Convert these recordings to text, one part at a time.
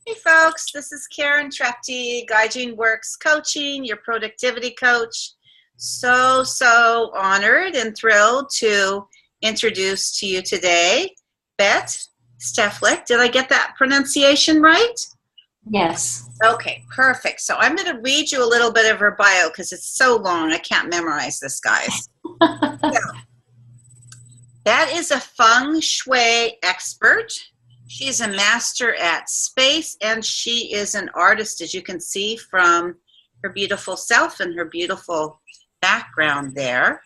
Hey folks, this is Karen Trepti, Gaijin Works Coaching, your productivity coach. So honored and thrilled to introduce to you today Bette Steflik. Did I get that pronunciation right? Yes. Okay, perfect. So I'm going to read you a little bit of her bio because it's so long I can't memorize this, guys. So, Bette is a Feng Shui expert. She's a master at space, and she is an artist, as you can see from her beautiful self and her beautiful background there.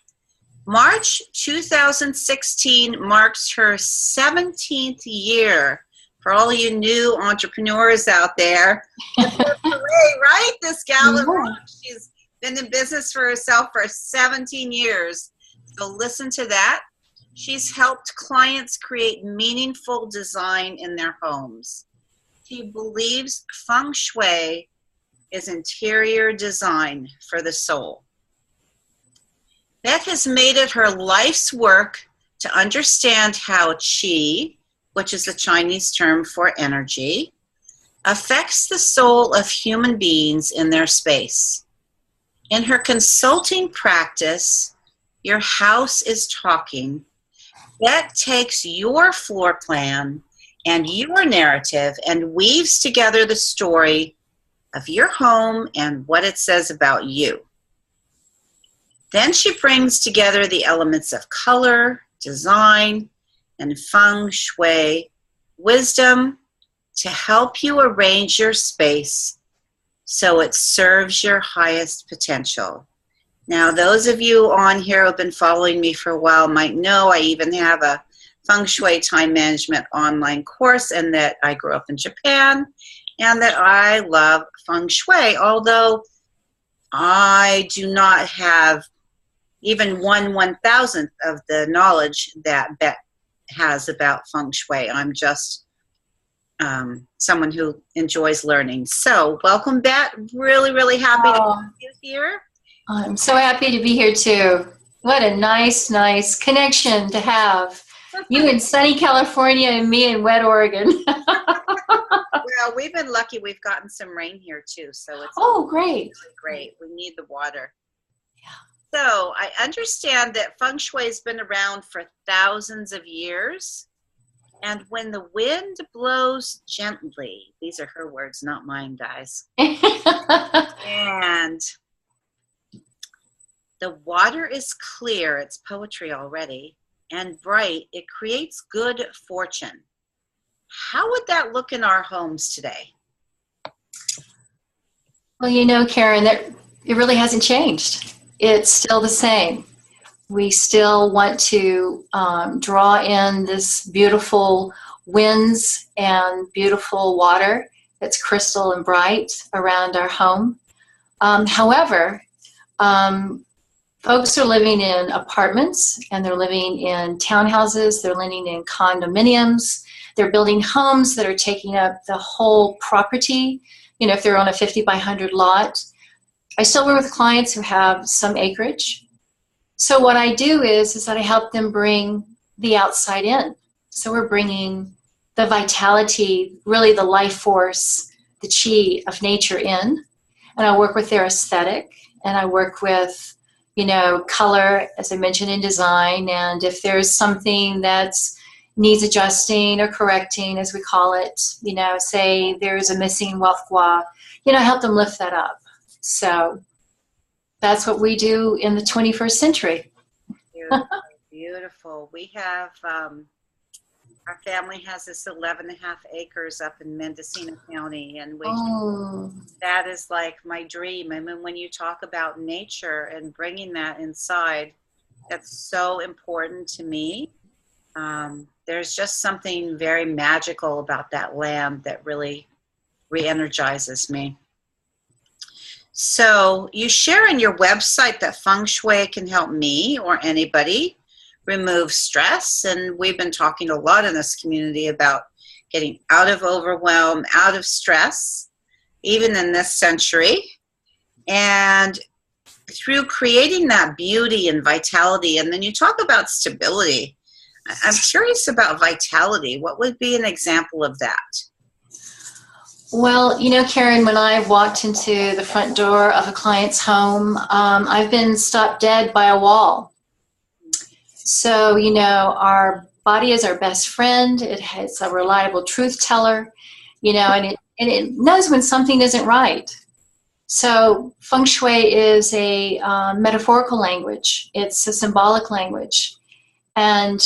March 2016 marks her 17th year. For all you new entrepreneurs out there, right? This gal, she's been in business for herself for 17 years. So listen to that. She's helped clients create meaningful design in their homes. She believes Feng Shui is interior design for the soul. Bette has made it her life's work to understand how qi, which is the Chinese term for energy, affects the soul of human beings in their space. In her consulting practice, Your House is Talking, Bette takes your floor plan and your narrative and weaves together the story of your home and what it says about you. Then she brings together the elements of color, design, and Feng Shui wisdom to help you arrange your space so it serves your highest potential. Now, those of you on here who have been following me for a while might know I even have a Feng Shui time management online course, and that I grew up in Japan and that I love Feng Shui, although I do not have even 1/1000th of the knowledge that Bette has about Feng Shui. I'm just someone who enjoys learning. So welcome, Bette. Really happy to have you here. I'm so happy to be here too. What a nice connection to have. You in sunny California and me in wet Oregon. Well, we've been lucky. We've gotten some rain here too, so it's great. Really great. We need the water. Yeah. So I understand that Feng Shui has been around for thousands of years. And when the wind blows gently, these are her words, not mine, guys. And the water is clear, it's poetry already, and bright, it creates good fortune. How would that look in our homes today? Well, you know, Karen, that it really hasn't changed. It's still the same. We still want to draw in this beautiful winds and beautiful water that's crystal and bright around our home. However, folks are living in apartments, and they're living in townhouses, they're living in condominiums, they're building homes that are taking up the whole property, you know, if they're on a 50 by 100 lot. I still work with clients who have some acreage. So what I do is that I help them bring the outside in. So we're bringing the vitality, really the life force, the chi of nature in, and I work with their aesthetic, and I work with, you know, color, as I mentioned, in design, and if there's something that's needs adjusting or correcting, as we call it, you know, say there's a missing wealth gua, you know, help them lift that up. So that's what we do in the 21st century. Beautiful. We have, our family has this 11.5 acres up in Mendocino County, and that is like my dream. I mean, when you talk about nature and bringing that inside, that's so important to me. There's just something very magical about that land that really re-energizes me. So you share on your website that Feng Shui can help me or anybody remove stress, and we've been talking a lot in this community about getting out of overwhelm, out of stress, even in this century, and through creating that beauty and vitality. And then you talk about stability. I'm curious about vitality. What would be an example of that? Well, you know, Karen, when I walked into the front door of a client's home, I've been stopped dead by a wall. So, you know, our body is our best friend. It's a reliable truth teller, you know, and it knows when something isn't right. So Feng Shui is a metaphorical language. It's a symbolic language. And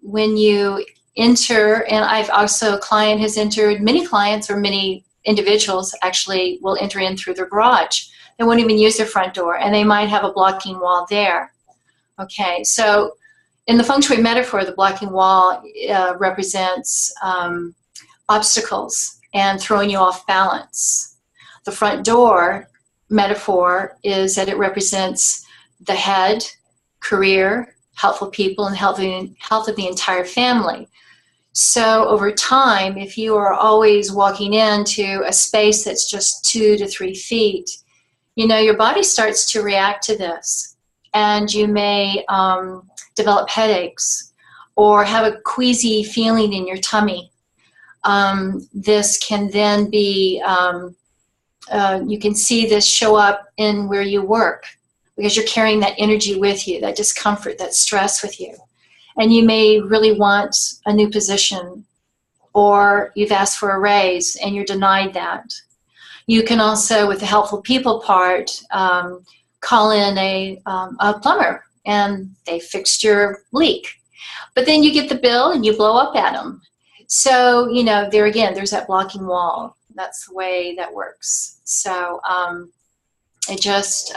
when you enter, and I've also, a client has entered, many clients or many individuals actually will enter in through their garage. They won't even use their front door, and they might have a blocking wall there. Okay, so in the Feng Shui metaphor, the blocking wall represents obstacles and throwing you off balance. The front door metaphor is that it represents the head, career, helpful people, and health of the entire family. So over time, if you are always walking into a space that's just 2 to 3 feet, you know, your body starts to react to this, and you may develop headaches or have a queasy feeling in your tummy. This can then be, you can see this show up in where you work, because you're carrying that energy with you, that discomfort, that stress with you. And you may really want a new position, or you've asked for a raise and you're denied that. You can also, with the helpful people part, call in a plumber and they fixed your leak. But then you get the bill and you blow up at them. So, you know, there again, there's that blocking wall. That's the way that works. So it just,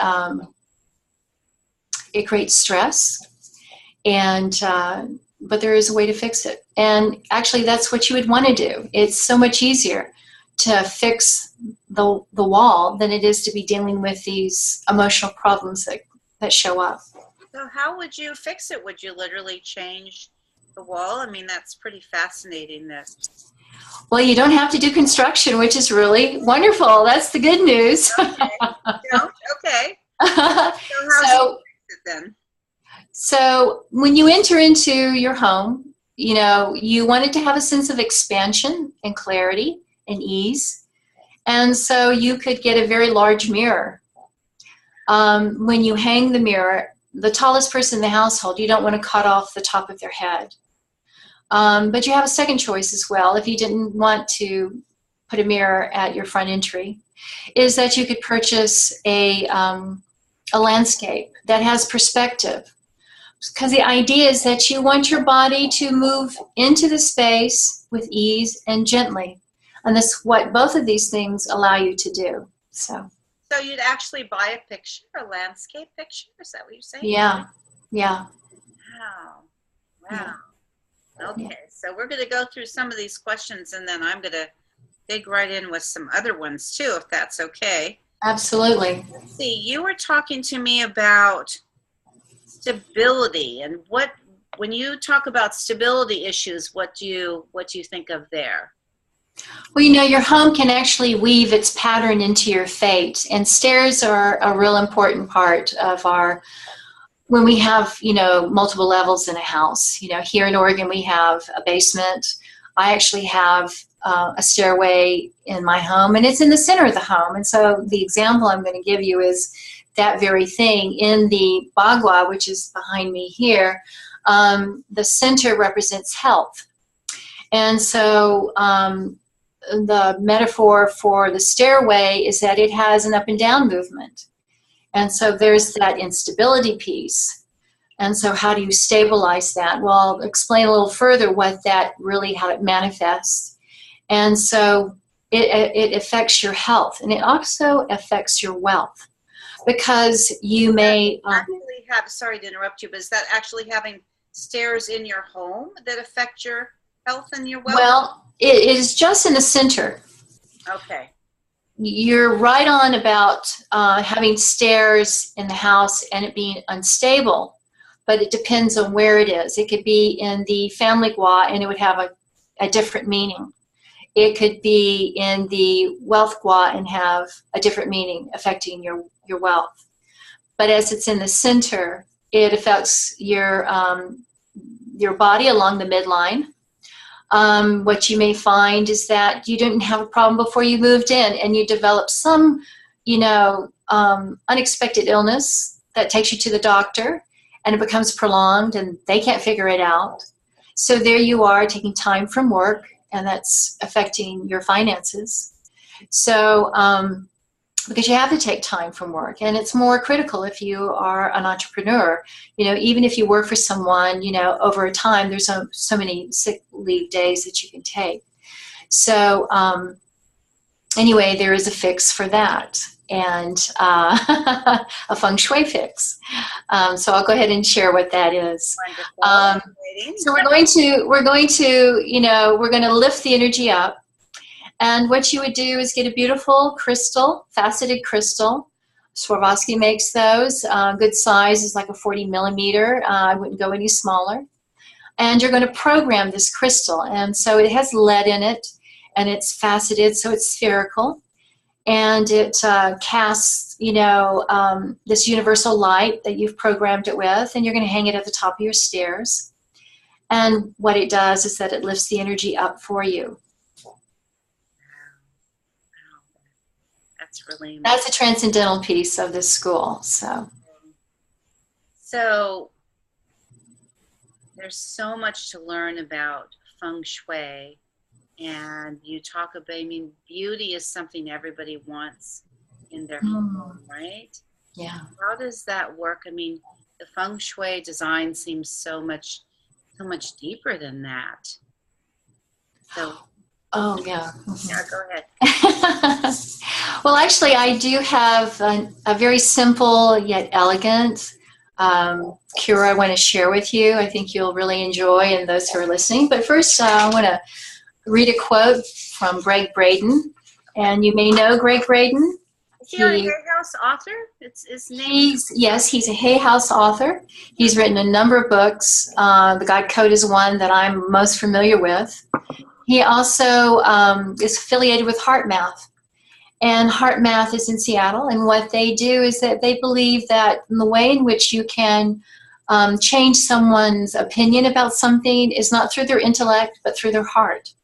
it creates stress. And but there is a way to fix it, and actually that's what you would want to do. It's so much easier to fix the wall than it is to be dealing with these emotional problems that show up. So how would you fix it? Would you literally change the wall? I mean, that's pretty fascinating. This. Well, you don't have to do construction, which is really wonderful. That's the good news. Okay. Okay. So how do you fix it then? So when you enter into your home, you know, you want it to have a sense of expansion and clarity and ease. And so you could get a very large mirror. When you hang the mirror, the tallest person in the household, you don't want to cut off the top of their head. But you have a second choice as well, if you didn't want to put a mirror at your front entry, is that you could purchase a landscape that has perspective. Because the idea is that you want your body to move into the space with ease and gently. And that's what both of these things allow you to do. So you'd actually buy a picture, a landscape picture? Is that what you're saying? Yeah. Yeah. Wow. Yeah. Okay. Yeah. So we're going to go through some of these questions, and then I'm going to dig right in with some other ones too, if that's okay. Absolutely. Let's see, you were talking to me about stability, and when you talk about stability issues, what do you think of there? Well, you know, your home can actually weave its pattern into your fate, and stairs are a real important part of when we have, you know, multiple levels in a house. You know, here in Oregon we have a basement. I actually have a stairway in my home, and it's in the center of the home. And so the example I'm going to give you is that very thing. In the Bagua, which is behind me here, the center represents health. And so the metaphor for the stairway is that it has an up and down movement. And so there's that instability piece. And so how do you stabilize that? Well, I'll explain a little further how it manifests. And so it affects your health, and it also affects your wealth. Because you may actually have, sorry to interrupt you, but is that actually having stairs in your home that affect your health and your wealth? Well, it is just in the center. Okay. You're right on about having stairs in the house and it being unstable, but it depends on where it is. It could be in the family gua and it would have a different meaning. It could be in the wealth gua and have a different meaning affecting your wealth. But as it's in the center, it affects your body along the midline. what you may find is that you didn't have a problem before you moved in, and you develop some, unexpected illness that takes you to the doctor, and it becomes prolonged, and they can't figure it out. So there you are taking time from work, and that's affecting your finances. So, because you have to take time from work, and it's more critical if you are an entrepreneur. Even if you work for someone, over a time, there's so many sick leave days that you can take. So anyway, there is a fix for that, and a Feng Shui fix. So I'll go ahead and share what that is. So we're going to lift the energy up. And what you would do is get a beautiful crystal, faceted crystal. Swarovski makes those. Good size is like a 40 millimeter. I wouldn't go any smaller. And you're going to program this crystal. And so it has lead in it, and it's faceted, so it's spherical. And it casts, this universal light that you've programmed it with, and you're going to hang it at the top of your stairs. And what it does is that it lifts the energy up for you. That's a transcendental piece of this school. So there's so much to learn about Feng Shui, and you talk about, beauty is something everybody wants in their home, right? Yeah. How does that work? The Feng Shui design seems so much deeper than that. So. Oh, yeah. Yeah, go ahead. Well, actually, I do have a very simple yet elegant cure I want to share with you. I think you'll really enjoy, and those who are listening. But first, I want to read a quote from Greg Braden. And you may know Greg Braden. Is he a Hay House author? It's his name. He's a Hay House author. He's written a number of books. The God Code is one that I'm most familiar with. He also is affiliated with HeartMath, and HeartMath is in Seattle, and what they do is that they believe that the way in which you can change someone's opinion about something is not through their intellect, but through their heart.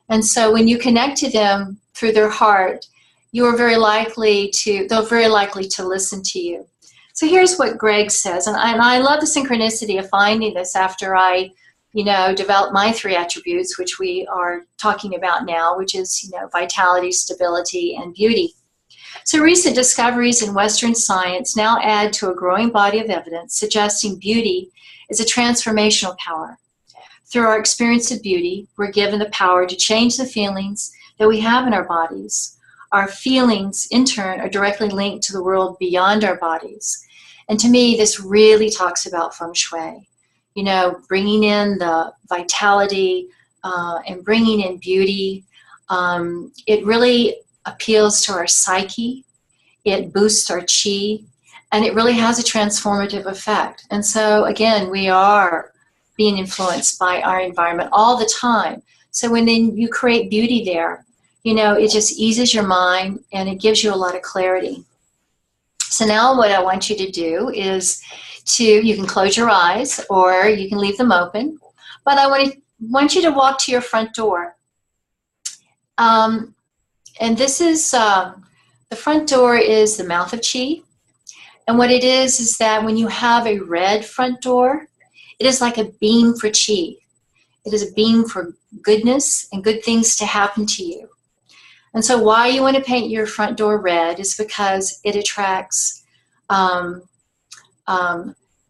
And so when you connect to them through their heart, they're very likely to listen to you. So here's what Greg says, and I love the synchronicity of finding this after I develop my 3 attributes, which we are talking about now, which is, vitality, stability, and beauty. So recent discoveries in Western science now add to a growing body of evidence suggesting beauty is a transformational power. Through our experience of beauty, we're given the power to change the feelings that we have in our bodies. Our feelings, in turn, are directly linked to the world beyond our bodies. And to me, this really talks about Feng Shui. Bringing in the vitality and bringing in beauty. It really appeals to our psyche. It boosts our chi, and it really has a transformative effect. And so, again, we are being influenced by our environment all the time. So when then you create beauty there, it just eases your mind, and it gives you a lot of clarity. So now what I want you to do is you can close your eyes or you can leave them open, but I want you to walk to your front door. And this is, the front door is the mouth of chi. And what it is that when you have a red front door, it is like a beam for chi. It is a beam for goodness and good things to happen to you. And so why you want to paint your front door red is because it attracts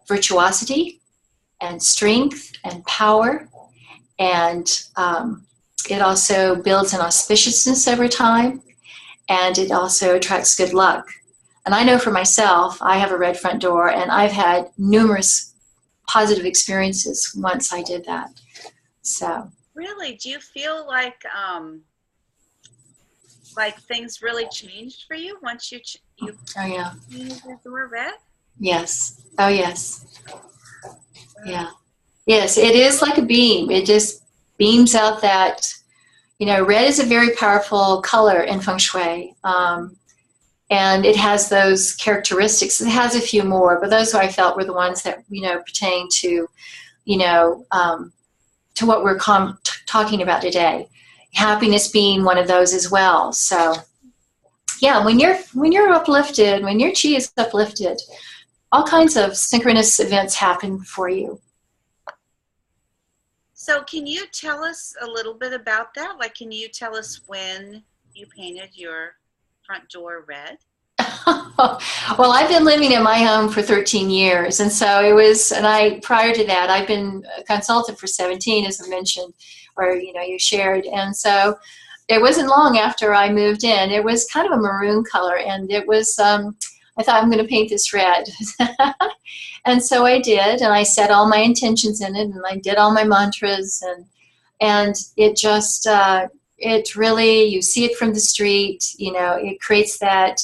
virtuosity and strength and power, and it also builds an auspiciousness over time, and it also attracts good luck. And I know for myself, I have a red front door, and I've had numerous positive experiences once I did that. So really, do you feel like things really changed for you once you oh yeah painted your door red? Yes. Oh yes. Yeah. Yes, it is like a beam. It just beams out that, red is a very powerful color in Feng Shui. And it has those characteristics. It has a few more, but those I felt were the ones that, pertain to, to what we're talking about today. Happiness being one of those as well. So yeah, when you're uplifted, when your chi is uplifted, all kinds of synchronous events happen for you. So can you tell us a little bit about that? Like, can you tell us when you painted your front door red? Well, I've been living in my home for 13 years. And so prior to that, I've been a consultant for 17, as I mentioned, or, you shared. And so it wasn't long after I moved in. It was kind of a maroon color, and it was, I thought, I'm going to paint this red. And so I did, and I set all my intentions in it, and I did all my mantras, and it just, it really, you see it from the street, it creates that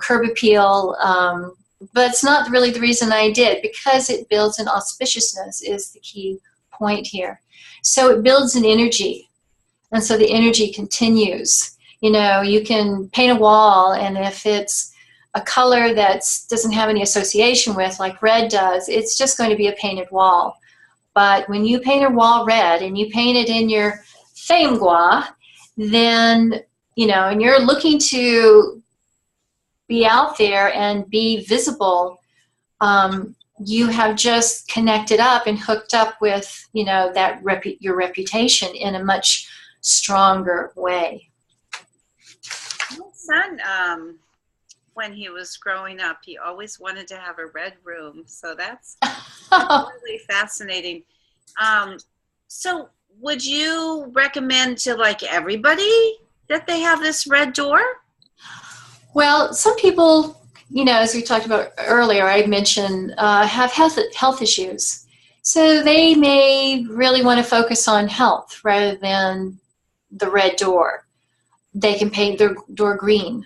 curb appeal, but it's not really the reason I did, because it builds an auspiciousness is the key point here. So it builds an energy, and so the energy continues. You can paint a wall, and if it's a color that doesn't have any association with, like red does, it's just going to be a painted wall. But when you paint a wall red and you paint it in your femme gua, then, and you're looking to be out there and be visible, you have just connected up and hooked up with, your reputation in a much stronger way. My son, when he was growing up, he always wanted to have a red room. So that's really fascinating. So would you recommend to everybody that they have this red door? Well, some people, as we talked about earlier, I mentioned, have health issues. So they may really want to focus on health rather than the red door. They can paint their door green.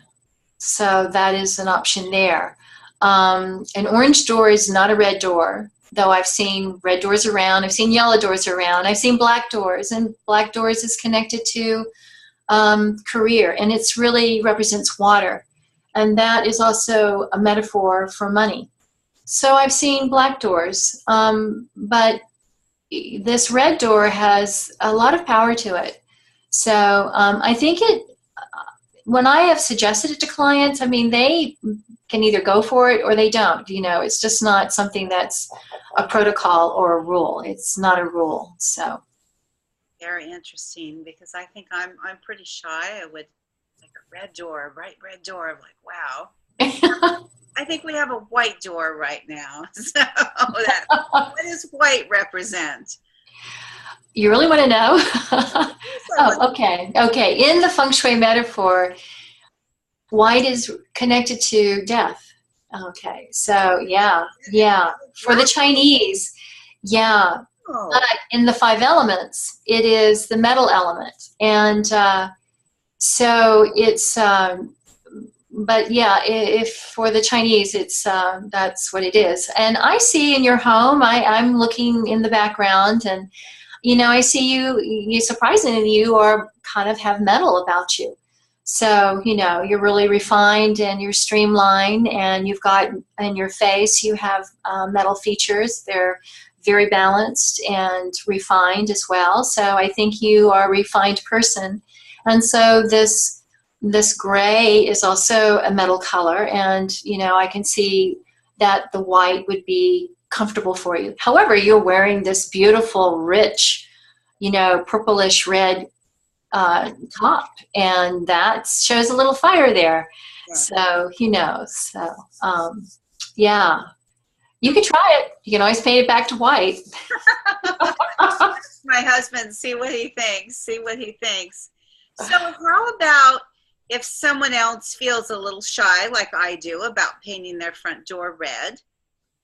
So that is an option there. An orange door is not a red door, though I've seen red doors around. I've seen yellow doors around. I've seen black doors, and black doors is connected to career, and it's really represents water. And that is also a metaphor for money. So I've seen black doors, but this red door has a lot of power to it. So I think when I have suggested it to clients, they can either go for it or they don't. It's just not something that's a protocol or a rule. It's not a rule. So very interesting, because I think I'm pretty shy. I would like a red door, bright red door. I'm like, wow. I think we have a white door right now. So what does white represent? You really want to know? Oh, okay. Okay. In the Feng Shui metaphor, white is connected to death. Okay. So, yeah. For the Chinese, yeah. Oh. But in the 5 elements, it is the metal element. And so it's, but yeah, if for the Chinese, it's, that's what it is. And I see in your home, I'm looking in the background, and I see you surprisingly, you are kind of have metal about you. So, you're really refined and you're streamlined, and you've got in your face, you have metal features. They're very balanced and refined as well. So I think you are a refined person. And so this gray is also a metal color. And, I can see that the white would be comfortable for you. However, you're wearing this beautiful, rich, purplish red top, and that shows a little fire there. Yeah. So who knows? So yeah, you can try it. You can always paint it back to white. My husband, see what he thinks. So how about if someone else feels a little shy, like I do, about painting their front door red?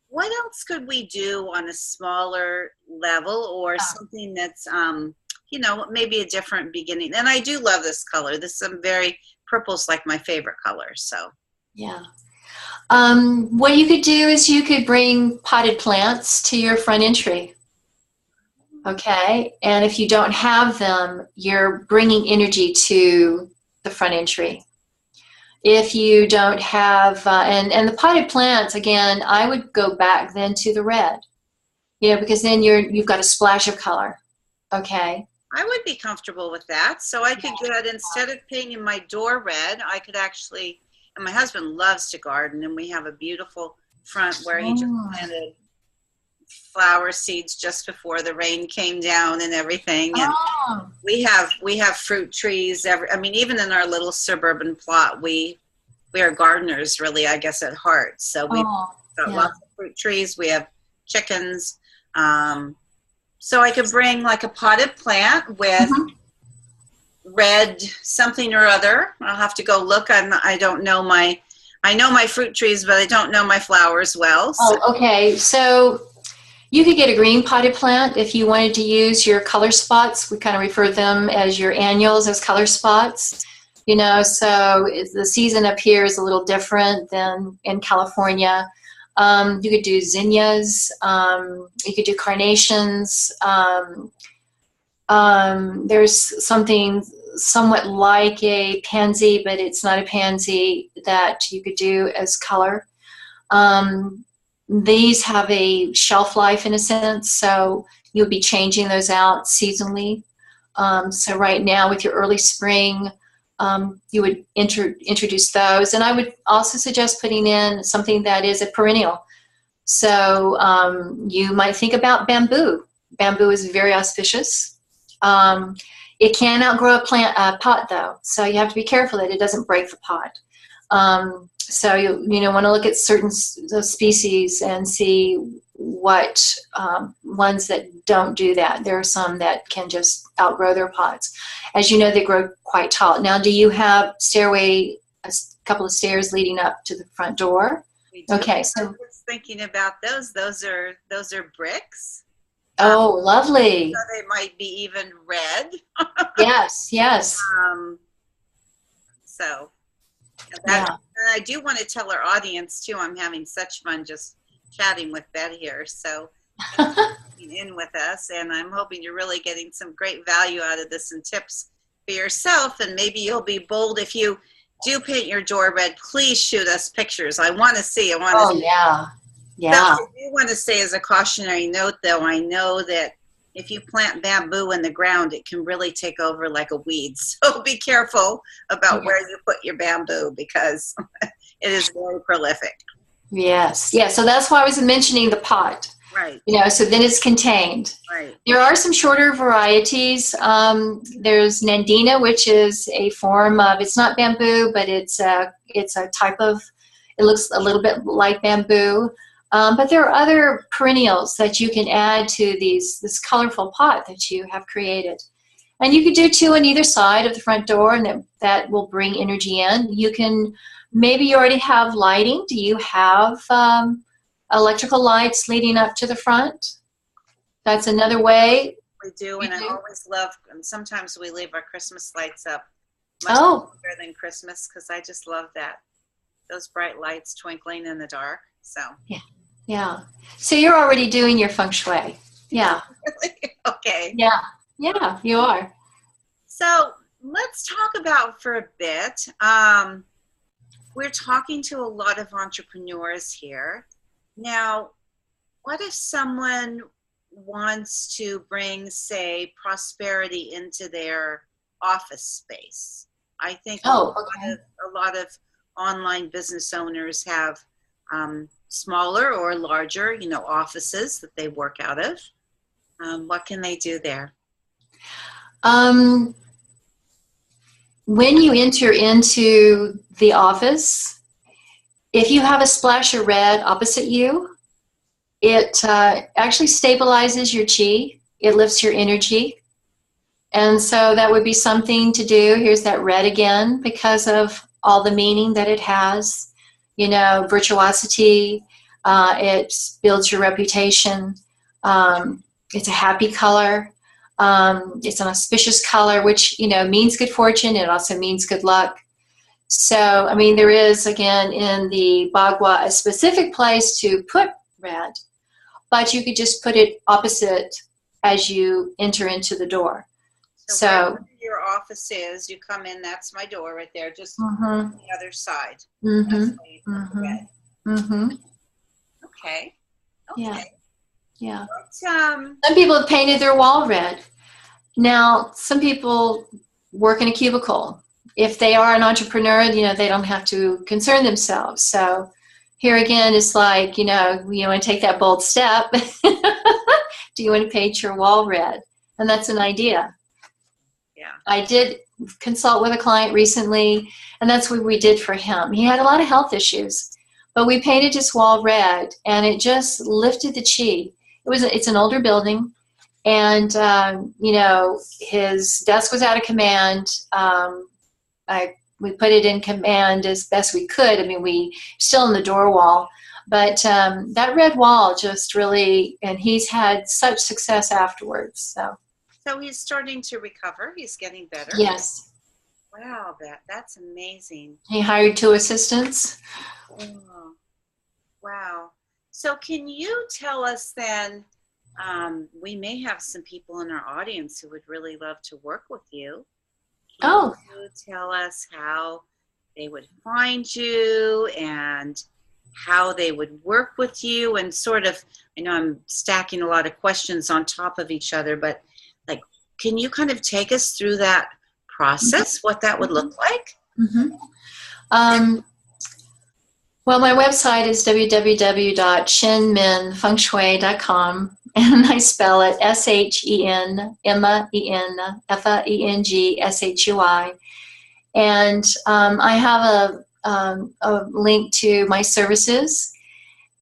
What else could we do on a smaller level, or something that's, maybe a different beginning? And I do love this color. Purple's like my favorite color. So yeah. What you could do is you could bring potted plants to your front entry. Okay. And if you don't have them, you're bringing energy to the front entry. If you don't have, and the potted plants, again, I would go back then to the red, because then you've got a splash of color. Okay. I would be comfortable with that. So I could get, instead of painting my door red, I could actually, and my husband loves to garden, and we have a beautiful front where he just planted flower seeds just before the rain came down and everything. And we have fruit trees. I mean, even in our little suburban plot, we are gardeners, really, I guess, at heart. So we've got lots of fruit trees. We have chickens. So I could bring like a potted plant with red something or other. I'll have to go look. I know my fruit trees, but I don't know my flowers well. So. Oh, okay. So you could get a green potted plant if you wanted to use your color spots. We kind of refer to them as your annuals, as color spots. You know, so the season up here is a little different than in California. You could do zinnias, you could do carnations. There's something somewhat like a pansy, but it's not a pansy, that you could do as color. These have a shelf life in a sense, so you'll be changing those out seasonally. So right now with your early spring, you would introduce those. And I would also suggest putting in something that is a perennial. So you might think about bamboo. Bamboo is very auspicious. It can outgrow a pot though. So you have to be careful that it doesn't break the pot. So you want to look at certain species and see what ones that don't do that. There are some that can just outgrow their pots. As you know, they grow quite tall. Now, do you have a couple of stairs leading up to the front door? We do. Okay, I so was thinking about those. Those are bricks. Oh, lovely. So they might be even red. Yes. So Yeah. and I do want to tell our audience too, I'm having such fun just chatting with Bette here. So in with us, and I'm hoping you're really getting some great value out of this and tips for yourself. And maybe you'll be bold if you do paint your door red. Please shoot us pictures. I want to see. Yeah. So I do want to say, as a cautionary note, though, I know that if you plant bamboo in the ground, it can really take over like a weed. So be careful about where you put your bamboo, because it is very prolific. Yes. Yeah. So that's why I was mentioning the pot. Right. So then it's contained. Right. There are some shorter varieties. There's Nandina, which is a form of, it's not bamboo, but it's a type of, it looks a little bit like bamboo. But there are other perennials that you can add to this colorful pot that you have created. And you could do two on either side of the front door, and that will bring energy in. Maybe you already have lighting. Do you have electrical lights leading up to the front? That's another way. We do, and I always love, and sometimes we leave our Christmas lights up much better than Christmas, because I just love that. Those bright lights twinkling in the dark. So Yeah. So you're already doing your Feng Shui. Yeah. Okay. Yeah, you are. So let's talk about for a bit. We're talking to a lot of entrepreneurs here. Now, what if someone wants to bring, say, prosperity into their office space? I think a lot of online business owners have smaller or larger, offices that they work out of. What can they do there? When you enter into the office, if you have a splash of red opposite you, it actually stabilizes your chi. It lifts your energy. And so that would be something to do. Here's that red again, because of all the meaning that it has. Virtuosity, it builds your reputation. It's a happy color. It's an auspicious color, which, means good fortune. It also means good luck. So, there is, again, in the Bagua, a specific place to put red, but you could just put it opposite as you enter into the door. So wherever your office is, you come in, that's my door right there, just on the other side. Okay. Yeah. But, some people have painted their wall red. Now, some people work in a cubicle. If they are an entrepreneur, they don't have to concern themselves. So here again, it's like, you want to take that bold step. Do you want to paint your wall red? And that's an idea. Yeah. I did consult with a client recently, and that's what we did for him. He had a lot of health issues, but we painted his wall red, and it just lifted the chi. It's an older building, and his desk was out of command. We put it in command as best we could. I mean, we still in the door wall, but that red wall just really, and he's had such success afterwards. So he's starting to recover. He's getting better. Yes. Wow, that's amazing. He hired 2 assistants. Oh, wow. So can you tell us then, we may have some people in our audience who would really love to work with you. Can you tell us how they would find you and how they would work with you, and sort of, I know I'm stacking a lot of questions on top of each other, but like, can you kind of take us through that process, what that would look like? Mm-hmm. Well, my website is www.shenminfengshui.com, and I spell it ShenMenFengshui. And I have a link to my services.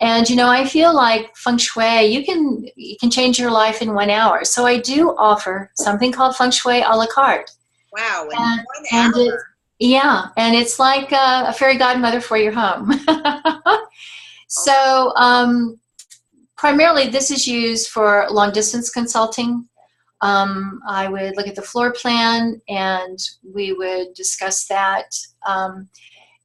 And I feel like Feng Shui, you can change your life in 1 hour. So I do offer something called Feng Shui a la carte. Wow, in 1 hour. Yeah, and it's like a fairy godmother for your home. So primarily this is used for long distance consulting. I would look at the floor plan and we would discuss that.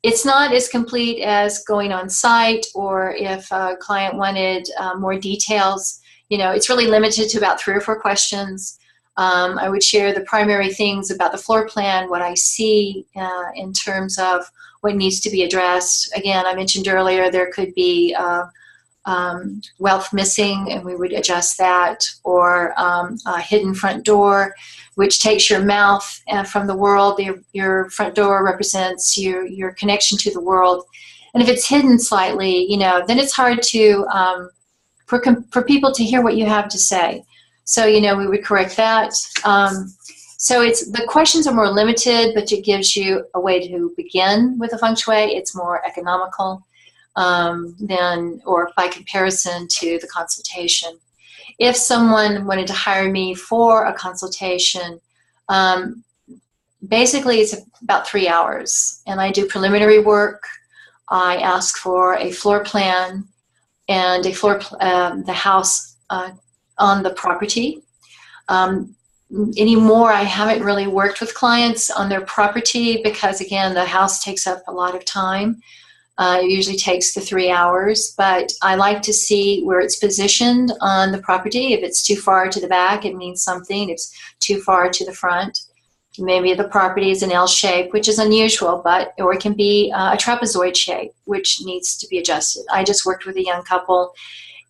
It's not as complete as going on site, or if a client wanted more details, it's really limited to about 3 or 4 questions. I would share the primary things about the floor plan, what I see in terms of what needs to be addressed. Again, I mentioned earlier there could be wealth missing, and we would adjust that, or a hidden front door, which takes your mouth from the world. Your front door represents your connection to the world. And if it's hidden slightly, then it's hard to for people to hear what you have to say. So, we would correct that. So the questions are more limited, but it gives you a way to begin with the Feng Shui. It's more economical or by comparison to the consultation. If someone wanted to hire me for a consultation, basically it's about 3 hours, and I do preliminary work. I ask for a floor plan and the house on the property. Anymore, I haven't really worked with clients on their property because, again, the house takes up a lot of time. It usually takes the 3 hours, but I like to see where it's positioned on the property. If it's too far to the back, it means something. If it's too far to the front, maybe the property is an L shape, which is unusual, or it can be a trapezoid shape, which needs to be adjusted. I just worked with a young couple,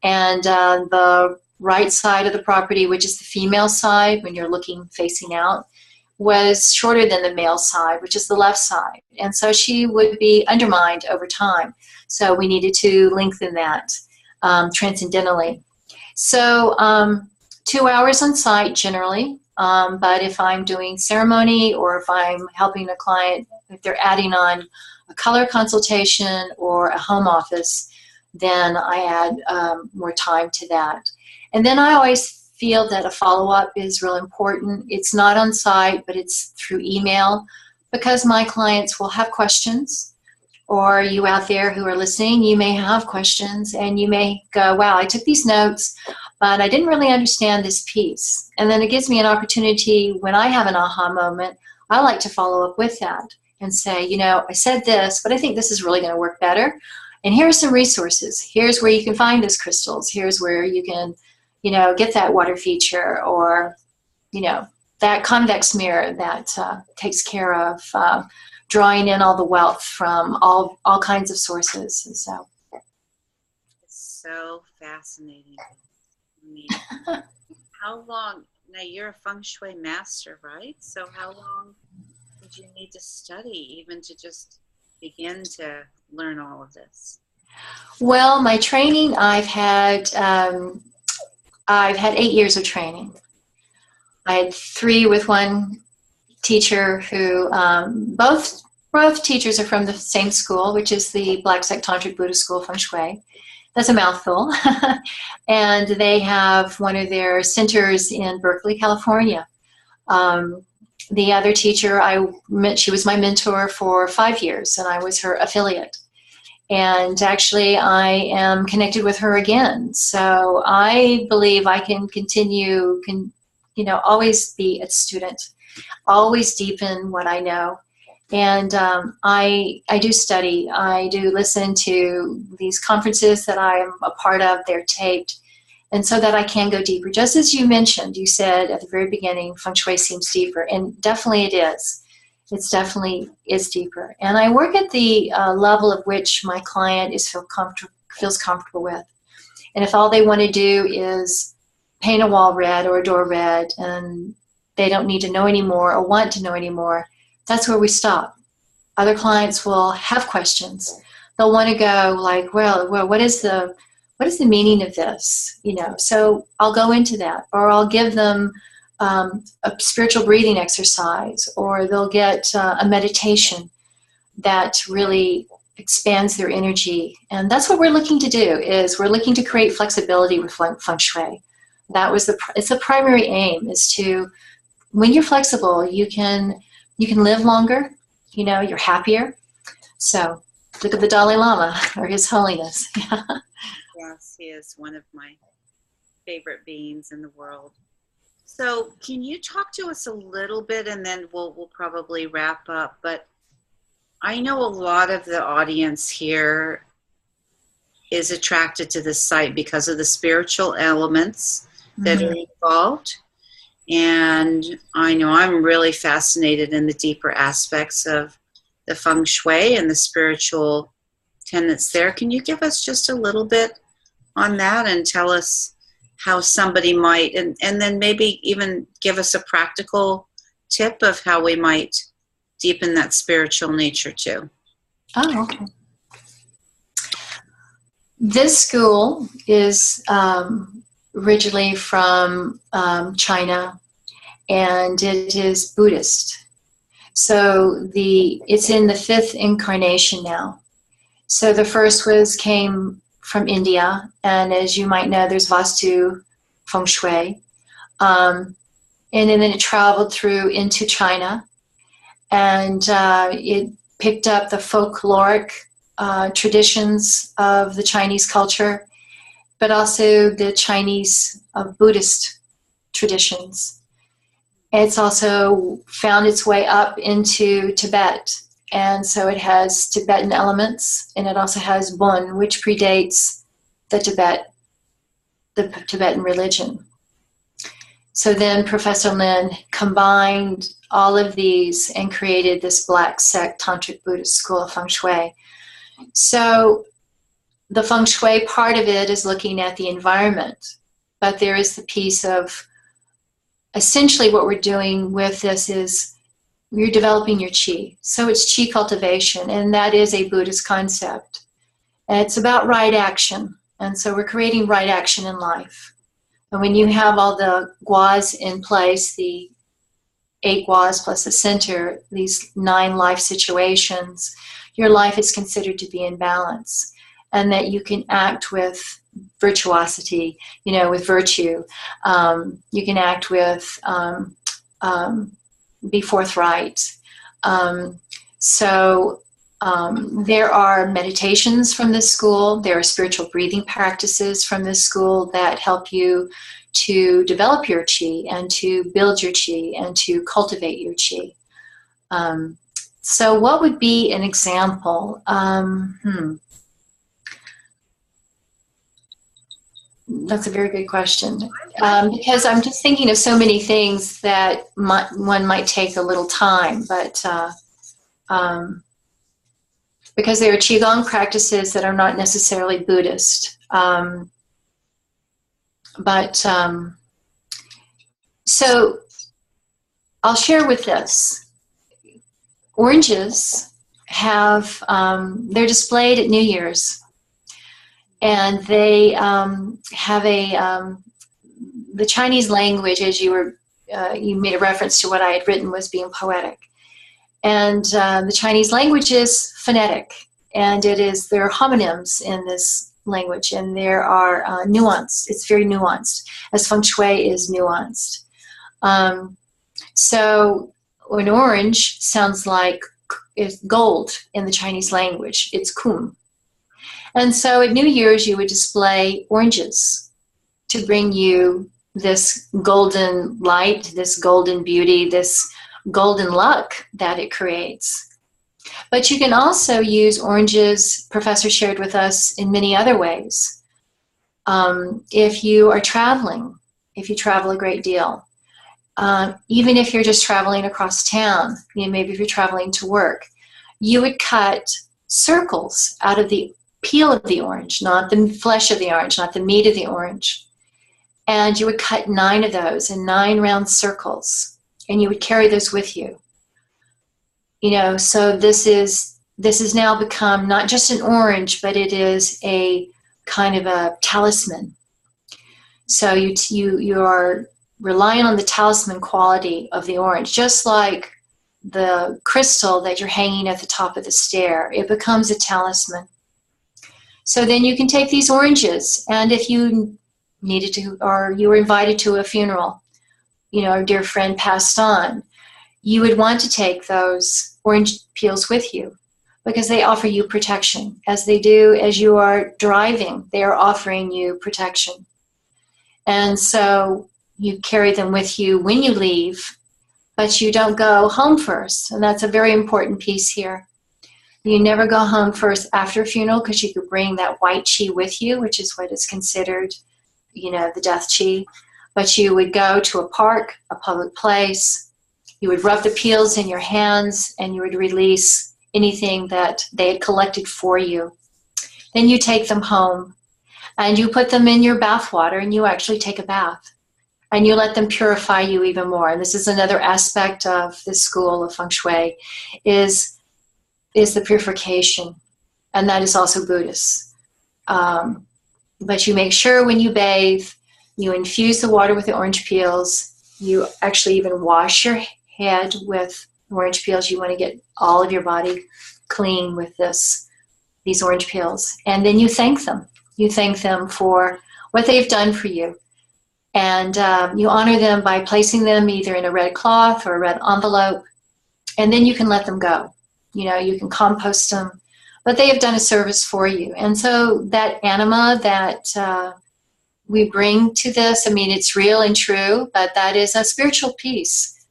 and the right side of the property, which is the female side when you're looking facing out, was shorter than the male side, which is the left side. And so she would be undermined over time. So we needed to lengthen that transcendentally. So 2 hours on site generally, but if I'm doing ceremony or if I'm helping a client, if they're adding on a color consultation or a home office, then I add more time to that. And then I always feel that a follow-up is real important. It's not on site, but it's through email, because my clients will have questions, or you out there who are listening, you may have questions, and you may go, wow, I took these notes, but I didn't really understand this piece. And then it gives me an opportunity when I have an aha moment, I like to follow up with that and say, I said this, but I think this is really going to work better. And here are some resources. Here's where you can find those crystals. Here's where you can get that water feature, or, that convex mirror that takes care of drawing in all the wealth from all kinds of sources. And so, it's so fascinating. I mean, how long now you're a Feng Shui master, right? So how long did you need to study even to just begin to learn all of this? Well, my training, I've had 8 years of training. I had 3 with one teacher who, both teachers are from the same school, which is the Black Sect Tantric Buddhist School Feng Shui. That's a mouthful. And they have one of their centers in Berkeley, California. The other teacher, she was my mentor for 5 years, and I was her affiliate. And actually, I am connected with her again. So I believe I can continue, always be a student, always deepen what I know. And I do study. I do listen to these conferences that I am a part of. They're taped. And so that I can go deeper. Just as you mentioned, you said at the very beginning, Feng Shui seems deeper. And definitely it is. It definitely is deeper. And I work at the level of which my client feels comfortable with. And if all they want to do is paint a wall red or a door red, and they don't need to know anymore or want to know anymore, that's where we stop. Other clients will have questions. They'll want to go like, well, what is the meaning of this? So I'll go into that, or I'll give them a spiritual breathing exercise, or they'll get a meditation that really expands their energy. And that's what we're looking to do, is we're looking to create flexibility with Feng Shui. It's the primary aim, is to, when you're flexible, you can live longer, you're happier. So look at the Dalai Lama, or His Holiness. Yes, he is one of my favorite beings in the world. So can you talk to us a little bit, and then we'll probably wrap up. But I know a lot of the audience here is attracted to this site because of the spiritual elements that are involved. And I know I'm really fascinated in the deeper aspects of the Feng Shui and the spiritual tenets there. Can you give us just a little bit on that and tell us how somebody might, and then maybe even give us a practical tip of how we might deepen that spiritual nature too? Oh, okay. This school is originally from China, and it is Buddhist. So it's in the 5th incarnation now. So the first came from India, and as you might know, there's Vastu Feng Shui. And then it traveled through into China, and it picked up the folkloric traditions of the Chinese culture, but also the Chinese Buddhist traditions. It's also found its way up into Tibet, and so it has Tibetan elements, and it also has Bon, which predates the Tibetan religion. So then Professor Lin combined all of these and created this Black Sect Tantric Buddhist School of Feng Shui. So the Feng Shui part of it is looking at the environment, but there is the piece of, essentially what we're doing with this is you're developing your qi. So it's qi cultivation, and that is a Buddhist concept. And it's about right action. And so we're creating right action in life. And when you have all the guas in place, the 8 guas plus the center, these 9 life situations, your life is considered to be in balance. And that you can act with virtuosity, with virtue. You can act with, be forthright. There are meditations from this school. There are spiritual breathing practices from this school that help you to develop your qi and to build your qi and to cultivate your qi. So what would be an example? That's a very good question. Because I'm just thinking of so many things that one might take a little time, but because there are Qigong practices that are not necessarily Buddhist. So I'll share with this. Oranges have, they're displayed at New Year's. And they have the Chinese language, as you made a reference to what I had written, was being poetic. And the Chinese language is phonetic, and there are homonyms in this language, and there are nuance. It's very nuanced, as Feng Shui is nuanced. So an orange sounds like it's gold in the Chinese language. It's kum. And so at New Year's, you would display oranges to bring you this golden light, this golden beauty, this golden luck that it creates. But you can also use oranges, Professor shared with us, in many other ways. If you are traveling, if you travel a great deal, even if you're just traveling across town, maybe if you're traveling to work, you would cut circles out of the peel of the orange, not the flesh of the orange, not the meat of the orange. And you would cut 9 of those in 9 round circles, and you would carry those with you. So this has now become not just an orange, but it is a kind of a talisman. So you are relying on the talisman quality of the orange, just like the crystal that you're hanging at the top of the stair. It becomes a talisman. So then you can take these oranges, and if you needed to, or you were invited to a funeral, a dear friend passed on, you would want to take those orange peels with you because they offer you protection. As they do as you are driving, they are offering you protection. And so you carry them with you when you leave, but you don't go home first. And that's a very important piece here. You never go home first after a funeral because you could bring that white chi with you, which is what is considered, the death chi. But you would go to a park, a public place. You would rub the peels in your hands, and you would release anything that they had collected for you. Then you take them home, and you put them in your bath water, and you actually take a bath. And you let them purify you even more. And this is another aspect of this school of Feng Shui, is the purification, and that is also Buddhist. But you make sure when you bathe, you infuse the water with the orange peels. You actually even wash your head with orange peels. You want to get all of your body clean with these orange peels. And then you thank them. You thank them for what they've done for you. And you honor them by placing them either in a red cloth or a red envelope. And then you can let them go. You can compost them, but they have done a service for you. And so that anima that we bring to this, it's real and true, but that is a spiritual piece.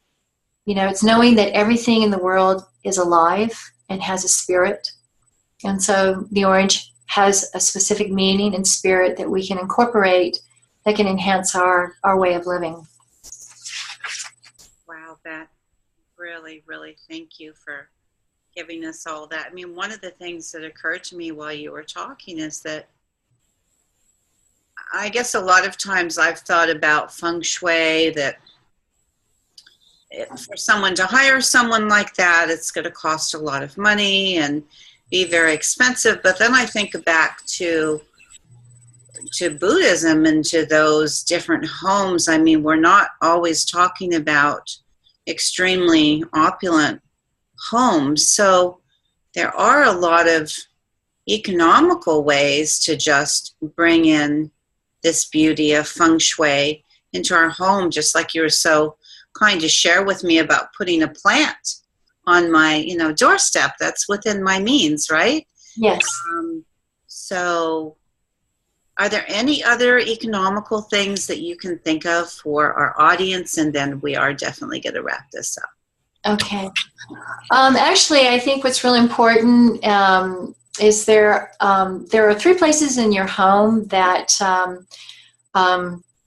It's knowing that everything in the world is alive and has a spirit. And so the orange has a specific meaning and spirit that we can incorporate that can enhance our way of living. Wow, that really, really, thank you for giving us all that. One of the things that occurred to me while you were talking is that I guess a lot of times I've thought about Feng Shui, that for someone to hire someone like that, it's going to cost a lot of money and be very expensive. But then I think back to Buddhism and to those different homes. We're not always talking about extremely opulent homes. So there are a lot of economical ways to just bring in this beauty of Feng Shui into our home, just like you were so kind to share with me about putting a plant on my, doorstep. That's within my means, right? Yes. So are there any other economical things that you can think of for our audience? And then we are definitely going to wrap this up. Okay. Actually, I think what's really important is there are 3 places in your home that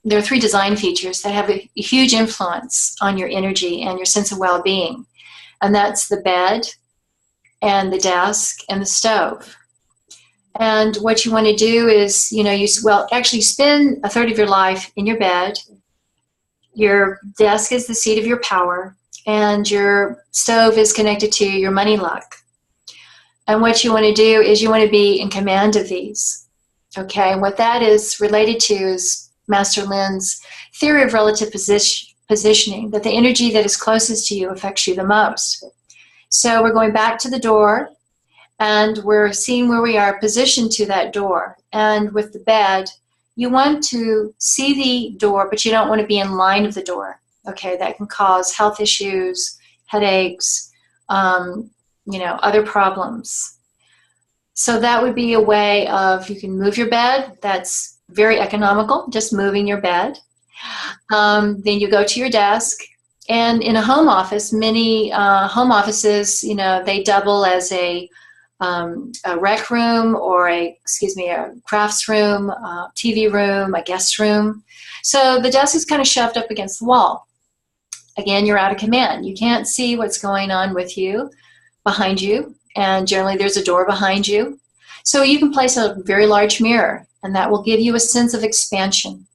there are 3 design features that have a huge influence on your energy and your sense of well-being. And that's the bed and the desk and the stove. And what you want to do is, actually spend a third of your life in your bed. Your desk is the seat of your power, and your stove is connected to your money luck. And what you want to do is you want to be in command of these. Okay, and what that is related to is Master Lin's theory of relative positioning, that the energy that is closest to you affects you the most. So we're going back to the door, and we're seeing where we are positioned to that door. And with the bed, you want to see the door, but you don't want to be in line of the door. Okay, that can cause health issues, headaches, other problems. So that would be a way of, you can move your bed. That's very economical, just moving your bed. Then you go to your desk. And in a home office, many home offices, they double as a rec room or a crafts room, a TV room, a guest room. So the desk is kind of shoved up against the wall. Again, you're out of command. You can't see what's going on with you, behind you, and generally there's a door behind you. So you can place a very large mirror, and that will give you a sense of expansion.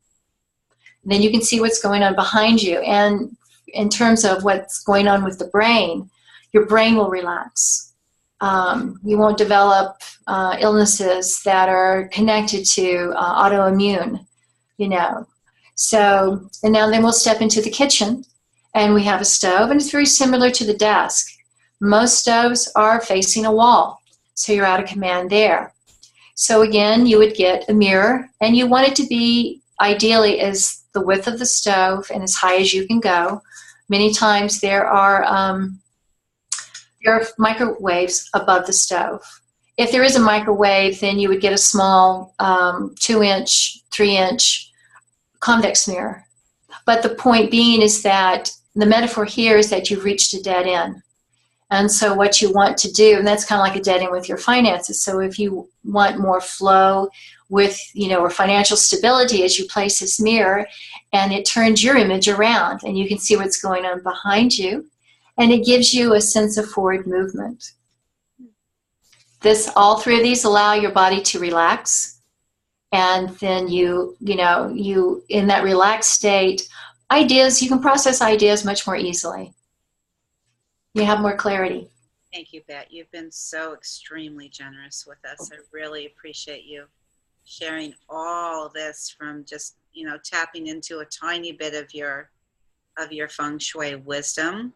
And then you can see what's going on behind you. And in terms of what's going on with the brain, your brain will relax. You won't develop illnesses that are connected to autoimmune, So, and now then we'll step into the kitchen, and we have a stove, and it's very similar to the desk. Most stoves are facing a wall, so you're out of command there. So again, you would get a mirror, and you want it to be ideally as the width of the stove and as high as you can go. Many times there are microwaves above the stove. If there is a microwave, then you would get a small 2-inch, 3-inch convex mirror. But the point being is that the metaphor here is that you've reached a dead end. And so what you want to do, and that's kind of like a dead end with your finances. So if you want more flow with, or financial stability, as you place this mirror, and it turns your image around, and you can see what's going on behind you, and it gives you a sense of forward movement. All three of these allow your body to relax, and then you in that relaxed state, you can process ideas much more easily. You have more clarity. Thank you, Bette. You've been so extremely generous with us. I really appreciate you sharing all this, from just, tapping into a tiny bit of your Feng Shui wisdom.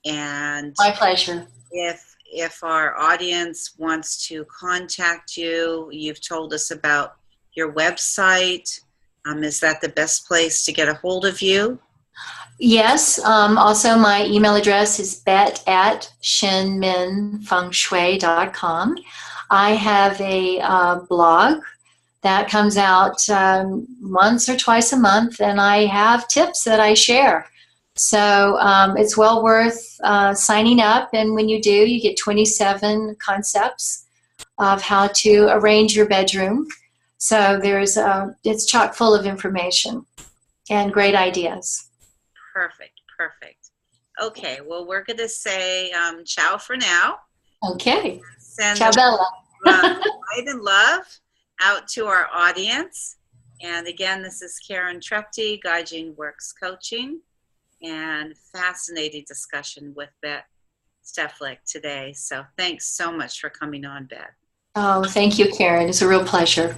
And my pleasure. If our audience wants to contact you, you've told us about your website. Is that the best place to get a hold of you? Yes. Also, my email address is bet@shenminfengshui.com. I have a blog that comes out once or twice a month, and I have tips that I share. So it's well worth signing up, and when you do, you get 27 concepts of how to arrange your bedroom. So it's chock full of information and great ideas. Perfect. Okay, well, we're going to say ciao for now. Okay. Send ciao, Bella. light and love out to our audience. And again, this is Karen Trepty, Gaijin Works Coaching, and fascinating discussion with Bette Steflik today. So thanks so much for coming on, Bette. Oh, thank you, Karen. It's a real pleasure.